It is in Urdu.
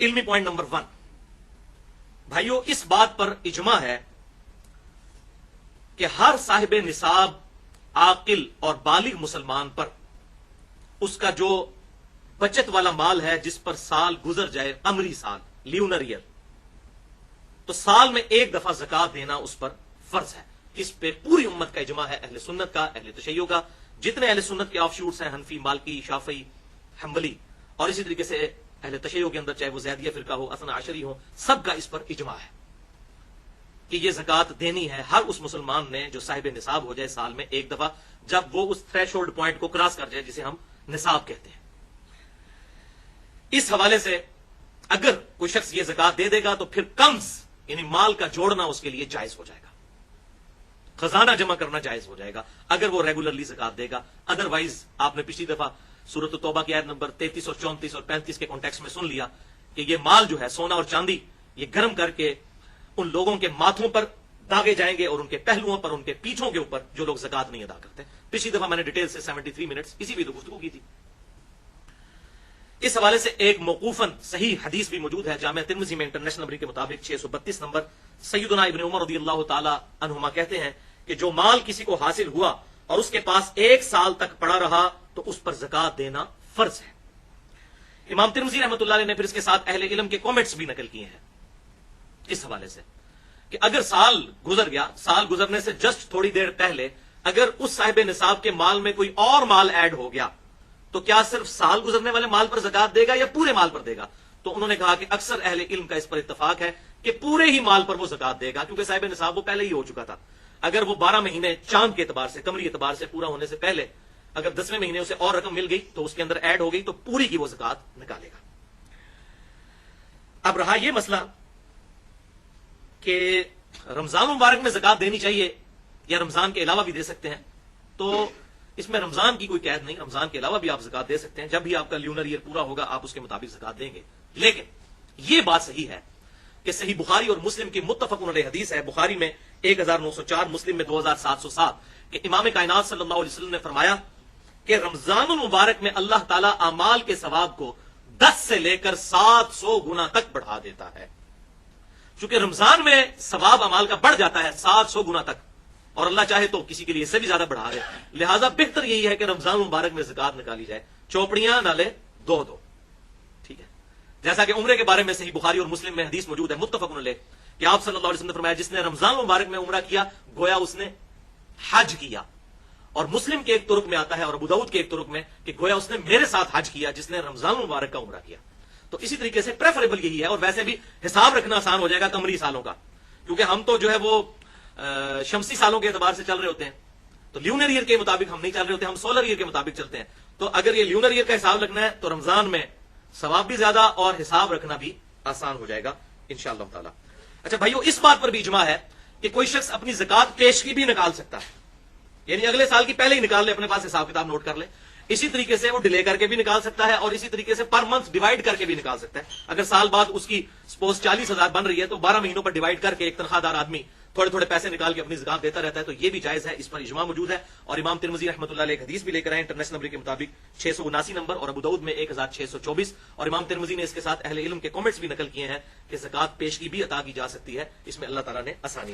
علمی پوائنٹ نمبر 1، بھائیو اس بات پر اجماع ہے کہ ہر صاحب نصاب عاقل اور بالغ مسلمان پر اس کا جو بچت والا مال ہے جس پر سال گزر جائے، قمری سال، لیونر ایئر، تو سال میں ایک دفعہ زکات دینا اس پر فرض ہے۔ اس پہ پوری امت کا اجماع ہے، اہل سنت کا، اہل تشیع کا، جتنے اہل سنت کے آف شوٹس ہیں، حنفی، مالکی، شافعی، حنبلی، اور اسی طریقے سے اہل تشیع کے اندر چاہے وہ زیدیہ فرقہ ہو، اثنا عشری ہو، سب کا اس پر اجماع ہے کہ یہ زکات دینی ہے ہر اس مسلمان نے جو صاحب نصاب ہو جائے سال میں ایک دفعہ، جب وہ اس تھریش ہولڈ پوائنٹ کو کراس کر جائے جسے ہم نصاب کہتے ہیں۔ اس حوالے سے اگر کوئی شخص یہ زکات دے دے گا تو پھر کنز یعنی مال کا جوڑنا اس کے لیے جائز ہو جائے گا، خزانہ جمع کرنا جائز ہو جائے گا اگر وہ ریگولرلی زکات دے گا۔ ادروائز آپ نے پچھلی دفعہ سورۃ التوبہ کی آیت نمبر 33 اور 34 اور 35 کے کانٹیکسٹ میں سن لیا کہ یہ مال جو ہے سونا اور چاندی، یہ گرم کر کے ان لوگوں کے ماتھوں پر داغے جائیں گے اور ان کے پہلوؤں پر، ان کے پیٹھوں کے اوپر جو لوگ زکات نہیں ادا کرتے۔ پچھلی دفعہ میں نے ڈیٹیل سے 73 منٹس اسی بھی تو گفتگو کی تھی۔ اس حوالے سے ایک موقوفاً صحیح حدیث بھی موجود ہے، جامعہ ترمذی میں انٹرنیشنل نمبر کے مطابق 632 نمبر، سیدنا ابن عمر رضی اللہ تعالی عنہما کہتے ہیں کہ جو مال کسی کو حاصل ہوا اور اس کے پاس 1 سال تک پڑا رہا تو اس پر زکات دینا فرض ہے۔ امام ترمذی رحمۃ اللہ علیہ نے پھر اس کے ساتھ اہل علم کے کامنٹس بھی نقل کیے ہیں اس حوالے سے کہ اگر سال گزر گیا، سال گزرنے سے جسٹ تھوڑی دیر پہلے اگر اس صاحب نصاب کے مال میں کوئی اور مال ایڈ ہو گیا تو کیا صرف سال گزرنے والے مال پر زکات دے گا یا پورے مال پر دے گا؟ تو انہوں نے کہا کہ اکثر اہل علم کا اس پر اتفاق ہے کہ پورے ہی مال پر وہ زکات دے گا، کیونکہ صاحب نصاب وہ پہلے ہی ہو چکا تھا۔ اگر وہ 12 مہینے چاند کے اعتبار سے، قمری اعتبار سے پورا ہونے سے پہلے اگر 10ویں مہینے اسے اور رقم مل گئی تو اس کے اندر ایڈ ہو گئی تو پوری کی وہ زکات نکالے گا۔ اب رہا یہ مسئلہ کہ رمضان مبارک میں زکات دینی چاہیے یا رمضان کے علاوہ بھی دے سکتے ہیں، تو اس میں رمضان کی کوئی قید نہیں، رمضان کے علاوہ بھی آپ زکات دے سکتے ہیں، جب بھی آپ کا لیونر ایئر پورا ہوگا آپ اس کے مطابق زکات دیں گے۔ لیکن یہ بات صحیح ہے کہ صحیح بخاری اور مسلم کی متفق علیہ حدیث ہے، بخاری میں 1904، مسلم میں 2707، کہ امام کائنات صلی اللہ علیہ وسلم نے فرمایا کہ رمضان المبارک میں اللہ تعالیٰ اعمال کے ثواب کو 10 سے لے کر 700 گنا تک بڑھا دیتا ہے۔ چونکہ رمضان میں ثواب اعمال کا بڑھ جاتا ہے 700 گنا تک، اور اللہ چاہے تو کسی کے لیے اس سے بھی زیادہ بڑھا دے، لہذا بہتر یہی ہے کہ رمضان المبارک میں زکات نکالی جائے، چوپڑیاں نہ لے دو، ٹھیک ہے۔ جیسا کہ عمرے کے بارے میں صحیح بخاری اور مسلم میں حدیث موجود ہے متفق علیہ کہ آپ صلی اللہ علیہ وسلم نے فرمایا جس نے رمضان المبارک میں عمرہ کیا گویا اس نے حج کیا، اور مسلم کے ایک ترک میں آتا ہے اور ابو داؤد کے ایک ترک میں کہ گویا اس نے میرے ساتھ حج کیا جس نے رمضان المبارک کا عمرہ کیا۔ تو اسی طریقے سے پریفریبل یہی ہے، اور ویسے بھی حساب رکھنا آسان ہو جائے گا قمری سالوں کا، کیونکہ ہم تو جو ہے وہ شمسی سالوں کے اعتبار سے چل رہے ہوتے ہیں، تو لیونر ایئر کے مطابق ہم نہیں چل رہے ہوتے، ہم سولر ایئر کے مطابق چلتے ہیں۔ تو اگر یہ لیونر ایئر کا حساب رکھنا ہے تو رمضان میں ثواب بھی زیادہ اور حساب رکھنا بھی آسان ہو جائے گا انشاءاللہ تعالی۔ اچھا بھائیو، اس بات پر بھی اجماع ہے کہ کوئی شخص اپنی زکات پیشگی بھی نکال سکتا ہے، یعنی اگلے سال کی پہلے ہی نکال لے، اپنے پاس حساب کتاب نوٹ کر لے۔ اسی طریقے سے وہ ڈیلے کر کے بھی نکال سکتا ہے اور اسی طریقے سے پر منتھ ڈیوائڈ کر کے بھی نکال سکتا ہے۔ اگر سال بعد اس کی سپوز 40,000 بن رہی ہے تو 12 مہینوں پر ڈیوائڈ کر کے ایک تنخواہ دار آدمی تھوڑے تھوڑے پیسے نکال کے اپنی زکات دیتا رہتا ہے، تو یہ بھی جائز ہے، اس پر اجماع موجود ہے۔ اور امام ترمذی رحمۃ اللہ علیہ ایک حدیث بھی لے کر آئے انٹرنیشنل نمبر کے مطابق 679 نمبر، اور ابو داؤد میں 1624، اور امام ترمذی نے اس کے ساتھ اہل علم کے کامنٹس بھی نقل کیے ہیں کہ زکات پیشگی بھی عطا کی جا سکتی ہے، اس میں اللہ تعالیٰ نے آسانی